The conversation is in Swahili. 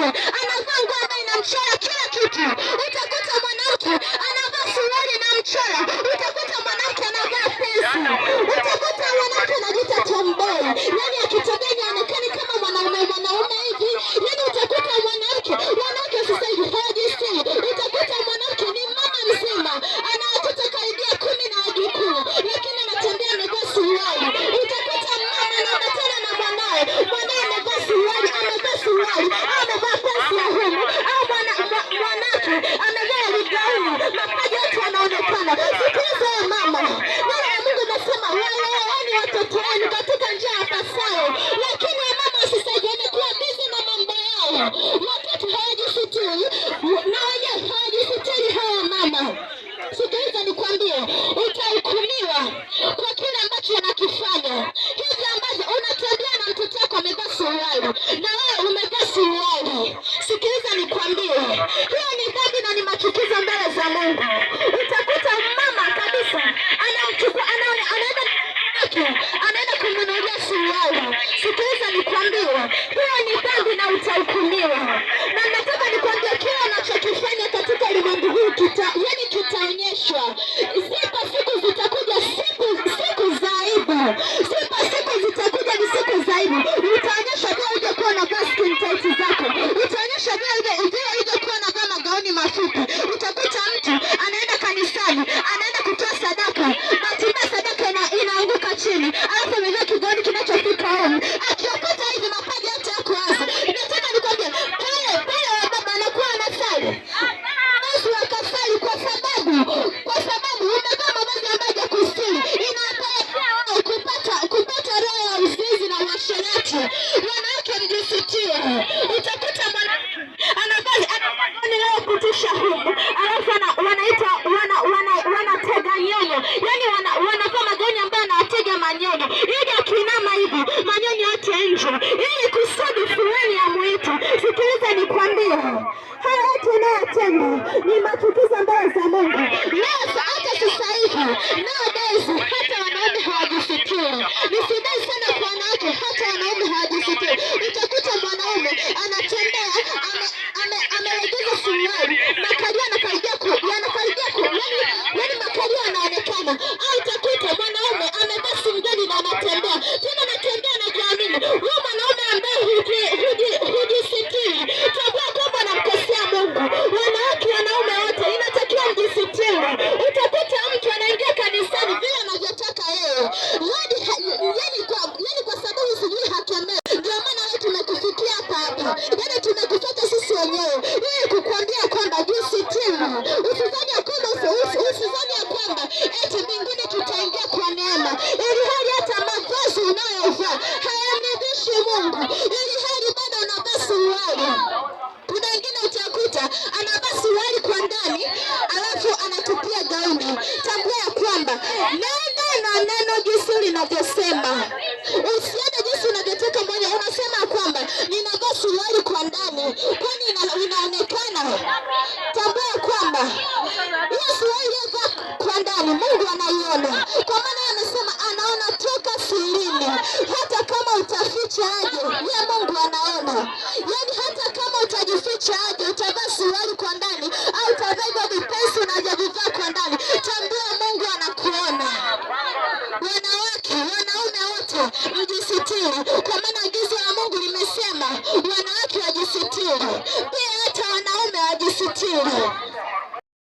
mwanamke anavaa nguo ambayo inamchora kila kitu. Utakuta mwanamke anavaa suruali na mchora. Utakuta mwanamke anavaa pesa. Utakuta mwanamke anajiita tomboy. Yaani akitembea anaonekana kama mwanaume hivi. Yaani utakuta mwanamke sasa hivi hajisi. Utakuta mwanamke ni mama mzima. Ana watoto karibia 10 na wajukuu. Lakini anatembea amevaa suruali. Utakuta mama anaambatana na mwanae. Mwanae amevaa suruali, amevaa pesa ya humu. Au mwanamke amevaa ligauni. Mapaja yote yanaonekana. Sikiliza mama. Neno la Mungu nasema wale watoto wenu katika njia ya pasayo. Lakini mama sasa hivi amekuwa busy na mambo yao. Watoto hawajisitiri na wenyewe hawajisitiri hawa mama. Sikiliza nikwambie, utahukumiwa kwa kile ambacho unakifanya. Hivi ambazo unatembea na mtoto wako amevaa suruali na wewe umevaa suruali. Sikiliza nikwambie, hiyo ni dhambi na ni machukizo mbele za Mungu. Utakuta mama kabisa anamchukua anaenda kumnunulia suruali. Sikiliza nikwambie, hiyo ni dhambi na utahukumiwa. Na nataka nikwambie kile unachokifanya katika ulimwengu huu kitaonyeshwa. Zipo siku zitakuja, siku za aibu. Zipo siku zitakuja, ni siku za aibu. Utaonyesha vile utakuwa na skin tight zako. Utaonyesha vile utakuwa na magauni mafupi. Utakuta mtu anaenda kanisani, anaenda kutoa sadaka. Baadaye sadaka inaanguka chini. Alafu amevaa kigauni kinachofika huko. Akiokota hivi mapaja yote yako wazi. Nataka nikwambie, pale baba anakuwa anasali. Wakasali kwa sababu umevaa mavazi ambayo yakustiri. Inapelekea kupata roho ya uzinzi na uasherati. Wanawake mjisitiri. Utakuta mwanamke anavaa leo kutisha huko. Alafu wanatega nyonyo. Yaani wanavaa magauni ambayo yanatega manyonyo. Ili akinama hivi manyonyo yote nje. Ili kusudi fulani ya mwito. Sikiliza nikwambie, haya yote unayotenda ni machukizo mbele za Mungu. Leo hata sasa hivi nowadays hata wanaume hawajisitiri. Nisidai sana kwa wanawake, hata wanaume hawajisitiri. Utakuta mwanaume anatembea amelegeza suruali, makalio yanakaribia yaani makalio yanaonekana. Au utakuta mwanaume amevaa singlet na anatembea. Tena anatembea na jamini. Huyo mwanaume ambaye hujisitiri, tambua kwamba anamkosea Mungu. Wanaume wote inatakiwa mjisitiri. Utakuta mtu anaingia kanisani vile anavyotaka yeye. Yaani kwa sababu sijui hakemea. Ndio maana wewe tumekufikia hapa. Yaani tumekufuata sisi wenyewe. Ili kukuambia kwamba jisitiri. Usizani ya kwamba eti mbinguni tutaingia kwa neema. Ili hali hata mavazi unayovaa hayamridhishi Mungu. Ili hali bado unavaa suruali. Kuna wengine utakuta anavaa suruali kwa ndani, alafu anatupia gauni. Tambua ya kwamba neno jinsi linavyosema. Usiende jinsi unavyotaka moja. Unasema kwamba ninavaa suruali kwa ndani, kwani inaonekana. Tambua ya kwamba hiyo suruali iliyovaa kwa ndani Mungu anaiona. Kwa maana anasema anaona toka sirini. Hata kama utaficha aje, yeye Mungu anaona. Yaani hata kama utajificha aje, utavaa suruali kwa ndani au utavaa hivyo vipesi unajavivaa kwa ndani, tambua Mungu anakuona. Wanaume wote mjisitiri, kwa maana agizo la Mungu limesema wanawake wajisitiri. Pia hata wanaume wajisitiri.